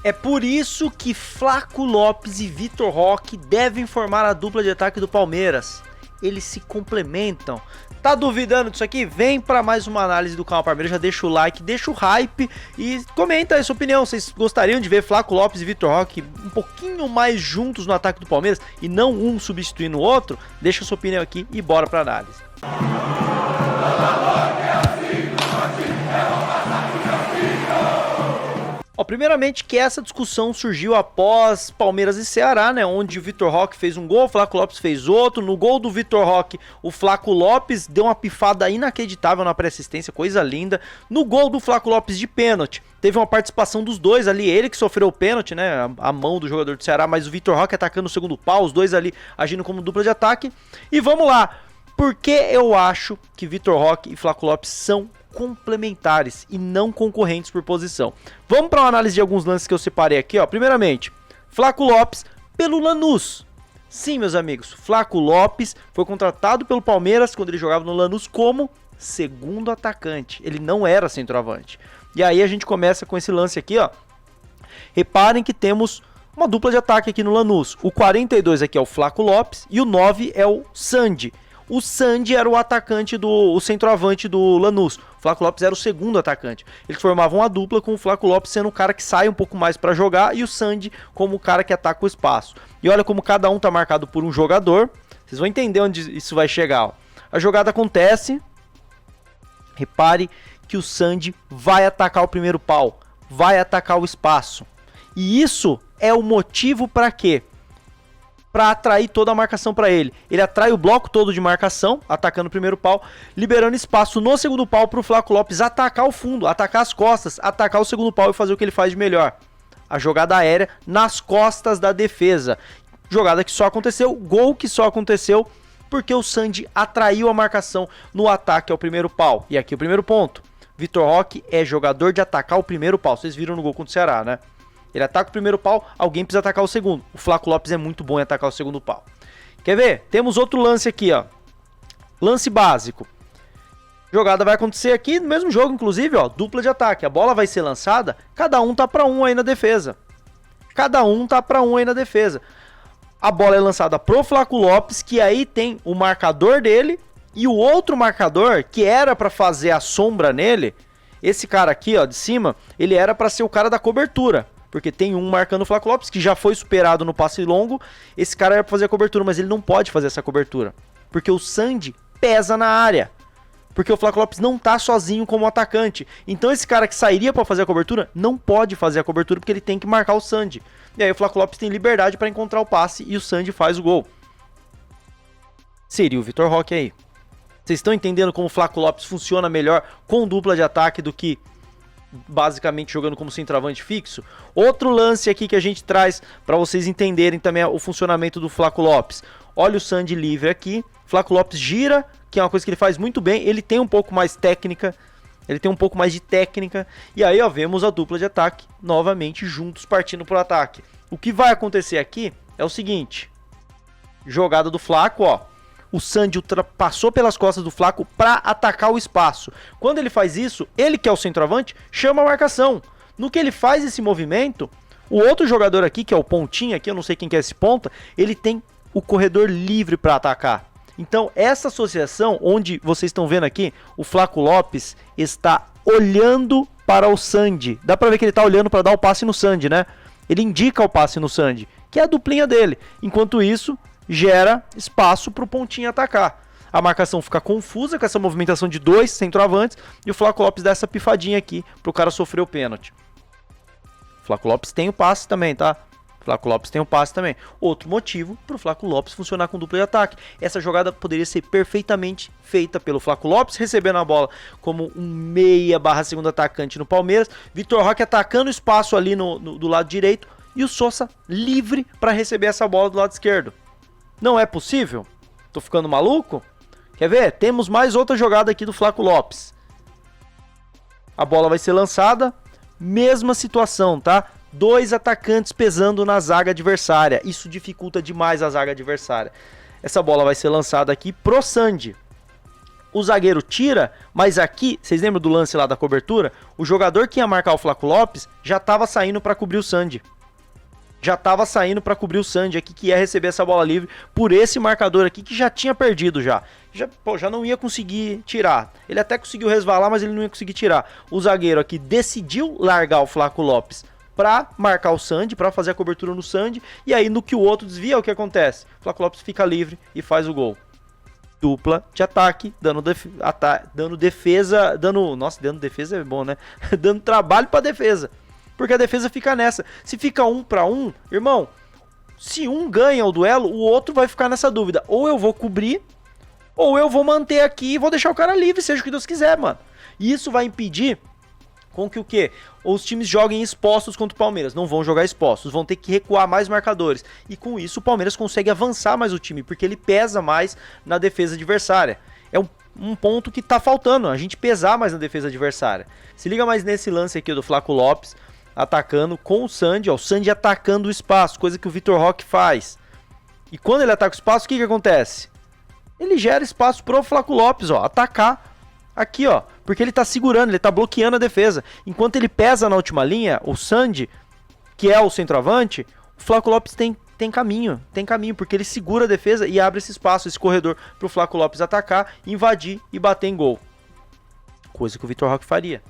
É por isso que Flaco Lopes e Vitor Roque devem formar a dupla de ataque do Palmeiras. Eles se complementam. Tá duvidando disso aqui? Vem para mais uma análise do canal Palmeiras. Já deixa o like, deixa o hype e comenta aí sua opinião. Vocês gostariam de ver Flaco Lopes e Vitor Roque um pouquinho mais juntos no ataque do Palmeiras e não um substituindo o outro? Deixa sua opinião aqui e bora para análise. Primeiramente que essa discussão surgiu após Palmeiras e Ceará, né, onde o Vitor Roque fez um gol, o Flaco Lopes fez outro. No gol do Vitor Roque, o Flaco Lopes deu uma pifada inacreditável na pré-assistência, coisa linda. No gol do Flaco Lopes de pênalti, teve uma participação dos dois ali, ele que sofreu o pênalti, né, a mão do jogador do Ceará, mas o Vitor Roque atacando o segundo pau, os dois ali agindo como dupla de ataque. E vamos lá, por que eu acho que Vitor Roque e Flaco Lopes são complementares e não concorrentes por posição? Vamos para uma análise de alguns lances que eu separei aqui, ó. Primeiramente, Flaco Lopes pelo Lanús. Sim, meus amigos, Flaco Lopes foi contratado pelo Palmeiras quando ele jogava no Lanús como segundo atacante. Ele não era centroavante. E aí a gente começa com esse lance aqui, ó. Reparem que temos uma dupla de ataque aqui no Lanús. O 42 aqui é o Flaco Lopes e o 9 é o Sandy. O Sandy era o atacante o centroavante do Lanús. O Flaco Lopes era o segundo atacante. Eles formavam a dupla com o Flaco Lopes sendo o cara que sai um pouco mais para jogar e o Sandy como o cara que ataca o espaço. E olha como cada um tá marcado por um jogador. Vocês vão entender onde isso vai chegar, ó. A jogada acontece. Repare que o Sandy vai atacar o primeiro pau, vai atacar o espaço. E isso é o motivo para quê? Para atrair toda a marcação para ele. Ele atrai o bloco todo de marcação, atacando o primeiro pau, liberando espaço no segundo pau para o Flaco Lopes atacar o fundo, atacar as costas, atacar o segundo pau e fazer o que ele faz de melhor. A jogada aérea nas costas da defesa. Jogada que só aconteceu, gol que só aconteceu porque o Sandy atraiu a marcação no ataque ao primeiro pau. E aqui o primeiro ponto. Vitor Roque é jogador de atacar o primeiro pau. Vocês viram no gol contra o Ceará, né? Ele ataca o primeiro pau, alguém precisa atacar o segundo. O Flaco Lopes é muito bom em atacar o segundo pau. Quer ver? Temos outro lance aqui, ó. Lance básico. Jogada vai acontecer aqui no mesmo jogo, inclusive, ó. Dupla de ataque. A bola vai ser lançada, cada um tá pra um aí na defesa. Cada um tá pra um aí na defesa. A bola é lançada pro Flaco Lopes, que aí tem o marcador dele e o outro marcador, que era pra fazer a sombra nele. Esse cara aqui, ó, de cima, ele era pra ser o cara da cobertura. Porque tem um marcando o Flaco Lopes, que já foi superado no passe longo. Esse cara era pra fazer a cobertura, mas ele não pode fazer essa cobertura. Porque o Sandy pesa na área. Porque o Flaco Lopes não tá sozinho como atacante. Então esse cara que sairia pra fazer a cobertura, não pode fazer a cobertura, porque ele tem que marcar o Sandy. E aí o Flaco Lopes tem liberdade pra encontrar o passe e o Sandy faz o gol. Seria o Vitor Roque aí. Vocês estão entendendo como o Flaco Lopes funciona melhor com dupla de ataque do que basicamente jogando como centroavante fixo? Outro lance aqui que a gente traz para vocês entenderem também o funcionamento do Flaco Lopes. Olha o Sandy livre aqui, Flaco Lopes gira, que é uma coisa que ele faz muito bem, ele tem um pouco mais técnica, ele tem um pouco mais de técnica, e aí ó, vemos a dupla de ataque novamente juntos partindo para o ataque. O que vai acontecer aqui é o seguinte, jogada do Flaco, ó. O Sandy ultrapassou pelas costas do Flaco para atacar o espaço. Quando ele faz isso, ele que é o centroavante, chama a marcação. No que ele faz esse movimento, o outro jogador aqui, que é o pontinha aqui, eu não sei quem que é esse ponta, ele tem o corredor livre para atacar. Então, essa associação, onde vocês estão vendo aqui, o Flaco Lopes está olhando para o Sandy. Dá para ver que ele está olhando para dar o passe no Sandy, né? Ele indica o passe no Sandy, que é a duplinha dele. Enquanto isso, gera espaço para o pontinho atacar. A marcação fica confusa com essa movimentação de dois centroavantes e o Flaco Lopes dá essa pifadinha aqui para o cara sofrer o pênalti. O Flaco Lopes tem o passe também, tá? O Flaco Lopes tem o passe também. Outro motivo para o Flaco Lopes funcionar com dupla de ataque. Essa jogada poderia ser perfeitamente feita pelo Flaco Lopes, recebendo a bola como um meia / segundo atacante no Palmeiras. Vitor Roque atacando o espaço ali do lado direito e o Sousa livre para receber essa bola do lado esquerdo. Não é possível? Tô ficando maluco? Quer ver? Temos mais outra jogada aqui do Flaco Lopes. A bola vai ser lançada. Mesma situação, tá? Dois atacantes pesando na zaga adversária. Isso dificulta demais a zaga adversária. Essa bola vai ser lançada aqui pro Sandy. o zagueiro tira, mas aqui, vocês lembram do lance lá da cobertura? O jogador que ia marcar o Flaco Lopes já tava saindo para cobrir o Sandy. Já tava saindo para cobrir o Sandy aqui, que ia receber essa bola livre por esse marcador aqui, que já tinha perdido já. Já não ia conseguir tirar. Ele até conseguiu resvalar, mas ele não ia conseguir tirar. O zagueiro aqui decidiu largar o Flaco Lopes para marcar o Sandy, para fazer a cobertura no Sandy, e aí no que o outro desvia, o que acontece? O Flaco Lopes fica livre e faz o gol. Dupla de ataque, dando defesa, nossa, dando defesa é bom, né? Dando trabalho para defesa. Porque a defesa fica nessa. Se fica 1 para 1, irmão, se um ganha o duelo, o outro vai ficar nessa dúvida. Ou eu vou cobrir, ou eu vou manter aqui e vou deixar o cara livre, seja o que Deus quiser, mano. E isso vai impedir com que o quê? Os times joguem expostos contra o Palmeiras. Não vão jogar expostos, vão ter que recuar mais marcadores. E com isso o Palmeiras consegue avançar mais o time, porque ele pesa mais na defesa adversária. É um ponto que tá faltando, a gente pesar mais na defesa adversária. Se liga mais nesse lance aqui do Flaco Lopes, atacando com o Sandy, ó, o Sandy atacando o espaço, coisa que o Vitor Roque faz. E quando ele ataca o espaço, o que acontece? Ele gera espaço pro Flaco Lopes, ó, atacar aqui, ó, porque ele tá segurando, ele tá bloqueando a defesa. Enquanto ele pesa na última linha, o Sandy, que é o centroavante, o Flaco Lopes tem caminho, porque ele segura a defesa e abre esse espaço, esse corredor pro Flaco Lopes atacar, invadir e bater em gol. Coisa que o Vitor Roque faria.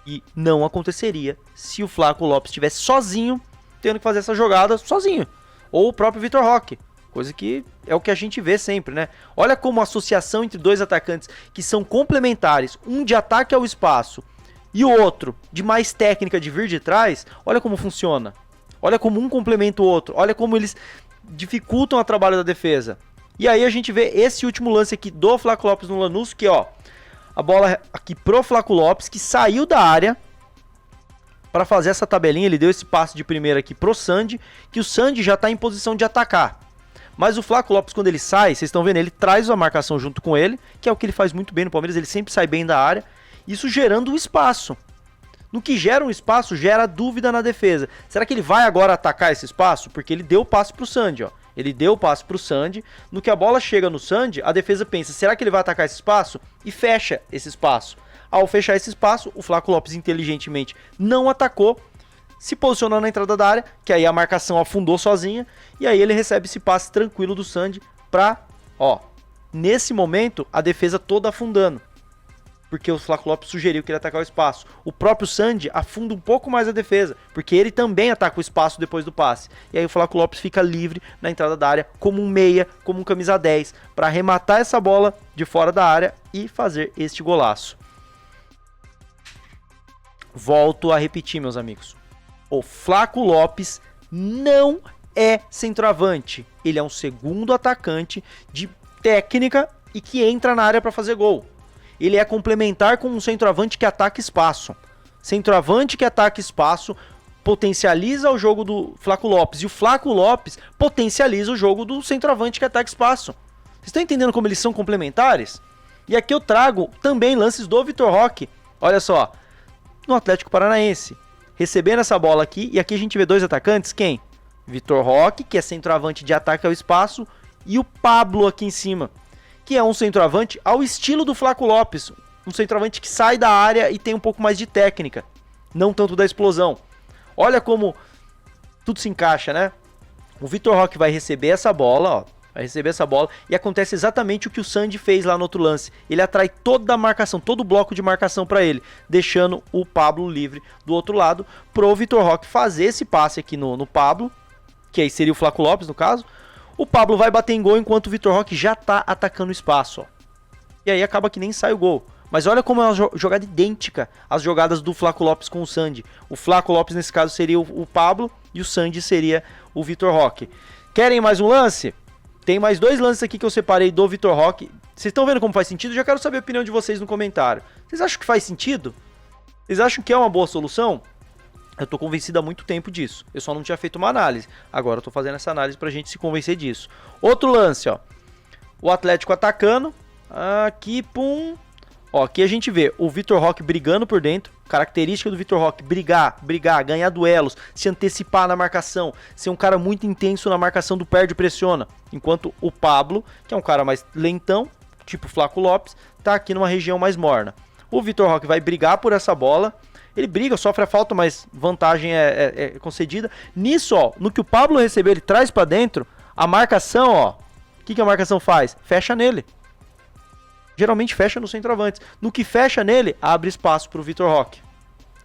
E não aconteceria se o Flaco Lopes estivesse sozinho, tendo que fazer essa jogada sozinho. Ou o próprio Vitor Roque. Coisa que é o que a gente vê sempre, né? Olha como a associação entre dois atacantes que são complementares, um de ataque ao espaço e o outro de mais técnica de vir de trás, olha como funciona. Olha como um complementa o outro. Olha como eles dificultam o trabalho da defesa. E aí a gente vê esse último lance aqui do Flaco Lopes no Lanús, que ó, a bola aqui pro Flaco Lopes, que saiu da área para fazer essa tabelinha. Ele deu esse passe de primeira aqui pro Sandy, que o Sandy já tá em posição de atacar. Mas o Flaco Lopes, quando ele sai, vocês estão vendo, ele traz a marcação junto com ele, que é o que ele faz muito bem no Palmeiras, ele sempre sai bem da área, isso gerando um espaço. No que gera um espaço, gera dúvida na defesa. Será que ele vai agora atacar esse espaço? Porque ele deu o passe pro Sandy, ó. Ele deu o passe pro Sandy. No que a bola chega no Sandy, a defesa pensa, será que ele vai atacar esse espaço? E fecha esse espaço. Ao fechar esse espaço, o Flaco Lopes inteligentemente não atacou, se posicionou na entrada da área, que aí a marcação afundou sozinha, e aí ele recebe esse passe tranquilo do Sandy pra, ó, nesse momento, a defesa toda afundando. Porque o Flaco Lopes sugeriu que ele atacar o espaço. O próprio Sandy afunda um pouco mais a defesa, porque ele também ataca o espaço depois do passe. E aí o Flaco Lopes fica livre na entrada da área, como um meia, como um camisa 10, para arrematar essa bola de fora da área e fazer este golaço. Volto a repetir, meus amigos. O Flaco Lopes não é centroavante. Ele é um segundo atacante de técnica e que entra na área para fazer gol. Ele é complementar com um centroavante que ataca espaço. Centroavante que ataca espaço potencializa o jogo do Flaco Lopes. E o Flaco Lopes potencializa o jogo do centroavante que ataca espaço. Vocês estão entendendo como eles são complementares? E aqui eu trago também lances do Vitor Roque. Olha só, no Atlético Paranaense. Recebendo essa bola aqui, e aqui a gente vê dois atacantes, quem? Vitor Roque, que é centroavante de ataque ao espaço, e o Pablo aqui em cima, que é um centroavante ao estilo do Flaco Lopes, um centroavante que sai da área e tem um pouco mais de técnica, não tanto da explosão. Olha como tudo se encaixa, né? O Vitor Roque vai receber essa bola, ó, vai receber essa bola e acontece exatamente o que o Sandy fez lá no outro lance. Ele atrai toda a marcação, todo o bloco de marcação para ele, deixando o Pablo livre do outro lado pro Vitor Roque fazer esse passe aqui no Pablo, que aí seria o Flaco Lopes no caso. O Pablo vai bater em gol enquanto o Vitor Roque já tá atacando o espaço, ó. E aí acaba que nem sai o gol. Mas olha como é uma jogada idêntica às jogadas do Flaco Lopes com o Sandy. O Flaco Lopes nesse caso seria o Pablo e o Sandy seria o Vitor Roque. Querem mais um lance? Tem mais dois lances aqui que eu separei do Vitor Roque. Vocês estão vendo como faz sentido? Já quero saber a opinião de vocês no comentário. Vocês acham que faz sentido? Vocês acham que é uma boa solução? Eu tô convencido há muito tempo disso. Eu só não tinha feito uma análise. Agora eu tô fazendo essa análise pra gente se convencer disso. Outro lance, ó. O Atlético atacando. Aqui, pum. Ó, aqui a gente vê o Vitor Roque brigando por dentro. Característica do Vitor Roque, brigar, ganhar duelos, se antecipar na marcação, ser um cara muito intenso na marcação do perde e pressiona. Enquanto o Pablo, que é um cara mais lentão, tipo Flaco Lopes, tá aqui numa região mais morna. O Vitor Roque vai brigar por essa bola. Ele briga, sofre a falta, mas vantagem é concedida. Nisso, ó, no que o Pablo recebeu, ele traz pra dentro. A marcação, ó. O que a marcação faz? Fecha nele. Geralmente fecha no centroavante. No que fecha nele, abre espaço pro Vitor Roque.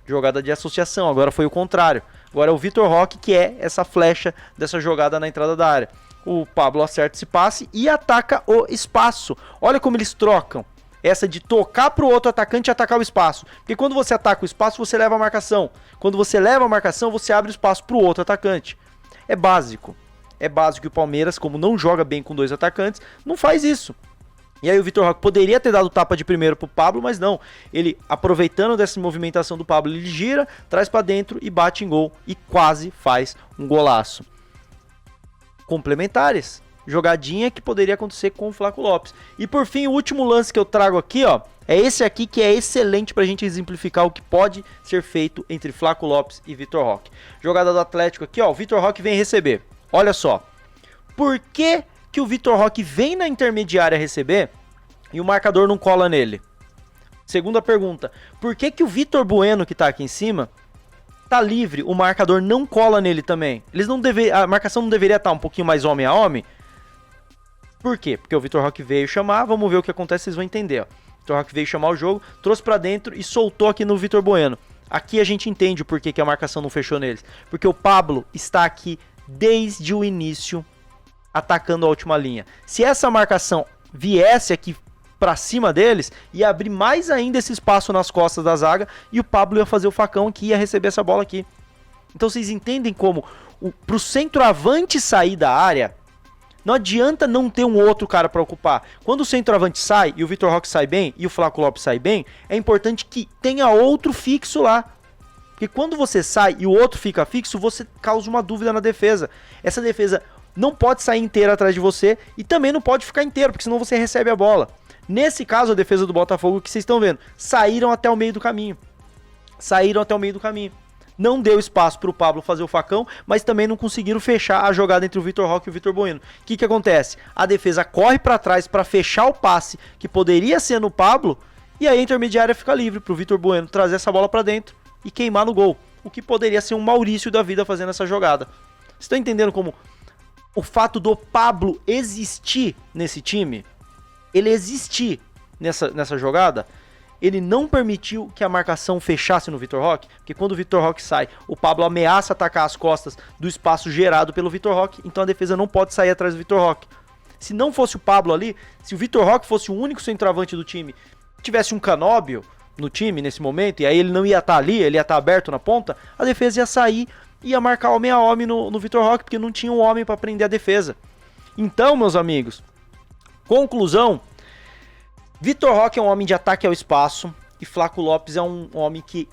Jogada de associação, agora foi o contrário. Agora é o Vitor Roque que é essa flecha dessa jogada na entrada da área. O Pablo acerta esse passe e ataca o espaço. Olha como eles trocam. Essa de tocar pro outro atacante e atacar o espaço. Porque quando você ataca o espaço, você leva a marcação. Quando você leva a marcação, você abre o espaço pro outro atacante. É básico. É básico que o Palmeiras, como não joga bem com 2 atacantes, não faz isso. E aí o Vitor Roque poderia ter dado tapa de primeiro pro Pablo, mas não. Ele, aproveitando dessa movimentação do Pablo, ele gira, traz pra dentro e bate em gol. E quase faz um golaço. Complementares. Jogadinha que poderia acontecer com o Flaco Lopes. E por fim, o último lance que eu trago aqui, ó, é esse aqui que é excelente pra gente exemplificar o que pode ser feito entre Flaco Lopes e Vitor Roque. Jogada do Atlético aqui, ó, o Vitor Roque vem receber. Olha só. Por que o Vitor Roque vem na intermediária receber e o marcador não cola nele? Segunda pergunta. Por que o Vitor Bueno, que tá aqui em cima, tá livre, o marcador não cola nele também? A marcação não deveria estar um pouquinho mais homem a homem? Por quê? Porque o Vitor Roque veio chamar, vamos ver o que acontece, vocês vão entender. Ó. O Vitor Roque veio chamar o jogo, trouxe pra dentro e soltou aqui no Vitor Bueno. Aqui a gente entende o porquê que a marcação não fechou neles. Porque o Pablo está aqui desde o início atacando a última linha. Se essa marcação viesse aqui pra cima deles, ia abrir mais ainda esse espaço nas costas da zaga e o Pablo ia fazer o facão aqui e ia receber essa bola aqui. Então vocês entendem como pro centroavante sair da área, não adianta não ter um outro cara para ocupar. Quando o centroavante sai e o Vitor Roque sai bem e o Flaco Lopes sai bem, é importante que tenha outro fixo lá. Porque quando você sai e o outro fica fixo, você causa uma dúvida na defesa. Essa defesa não pode sair inteira atrás de você e também não pode ficar inteiro, porque senão você recebe a bola. Nesse caso, a defesa do Botafogo, que vocês estão vendo, saíram até o meio do caminho. Não deu espaço para o Pablo fazer o facão, mas também não conseguiram fechar a jogada entre o Vitor Roque e o Vitor Bueno. O que acontece? A defesa corre para trás para fechar o passe que poderia ser no Pablo, e aí a intermediária fica livre para o Vitor Bueno trazer essa bola para dentro e queimar no gol. O que poderia ser um Maurício da vida fazendo essa jogada. Vocês estão entendendo como o fato do Pablo existir nesse time, ele existir nessa jogada, ele não permitiu que a marcação fechasse no Vitor Roque, porque quando o Vitor Roque sai, o Pablo ameaça atacar as costas do espaço gerado pelo Vitor Roque, então a defesa não pode sair atrás do Vitor Roque. Se não fosse o Pablo ali, se o Vitor Roque fosse o único centroavante do time, tivesse um Canóbio no time nesse momento, e aí ele não ia estar ali, ele ia estar aberto na ponta, a defesa ia sair e ia marcar homem a homem no Vitor Roque, porque não tinha um homem para prender a defesa. Então, meus amigos, conclusão, Vitor Roque é um homem de ataque ao espaço e Flaco Lopes é um homem que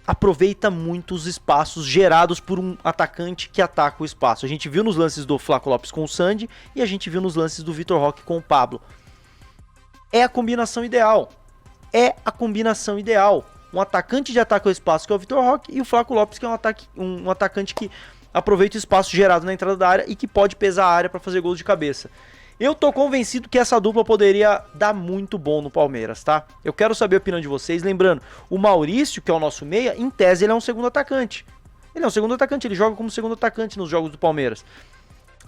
aproveita muito os espaços gerados por um atacante que ataca o espaço. A gente viu nos lances do Flaco Lopes com o Sandy e a gente viu nos lances do Vitor Roque com o Pablo. É a combinação ideal. Um atacante de ataque ao espaço, que é o Vitor Roque, e o Flaco Lopes, que é um atacante que aproveita o espaço gerado na entrada da área e que pode pesar a área para fazer gols de cabeça. Eu tô convencido que essa dupla poderia dar muito bom no Palmeiras, tá? Eu quero saber a opinião de vocês. Lembrando, o Maurício, que é o nosso meia, em tese ele é um segundo atacante. Ele joga como segundo atacante nos jogos do Palmeiras.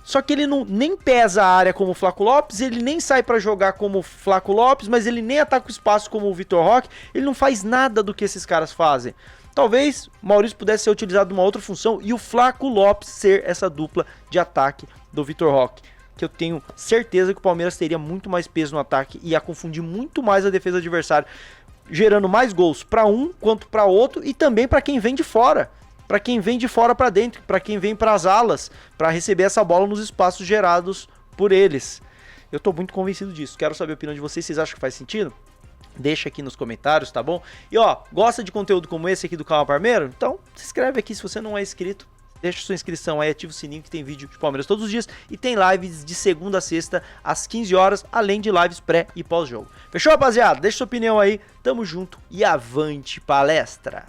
Só que ele nem pesa a área como o Flaco Lopes, ele nem sai pra jogar como o Flaco Lopes, mas ele nem ataca o espaço como o Vitor Roque, ele não faz nada do que esses caras fazem. Talvez o Maurício pudesse ser utilizado numa outra função e o Flaco Lopes ser essa dupla de ataque do Vitor Roque, que eu tenho certeza que o Palmeiras teria muito mais peso no ataque e ia confundir muito mais a defesa adversária, gerando mais gols para um quanto para outro e também para quem vem de fora. Para quem vem de fora para dentro, para quem vem para as alas, para receber essa bola nos espaços gerados por eles. Eu tô muito convencido disso. Quero saber a opinião de vocês. Vocês acham que faz sentido? Deixa aqui nos comentários, tá bom? E ó, gosta de conteúdo como esse aqui do canal Palmeiro? Então se inscreve aqui se você não é inscrito. Deixa sua inscrição aí, ativa o sininho que tem vídeo de Palmeiras todos os dias. E tem lives de segunda a sexta às 15 horas, além de lives pré e pós-jogo. Fechou, rapaziada? Deixa sua opinião aí. Tamo junto e avante palestra!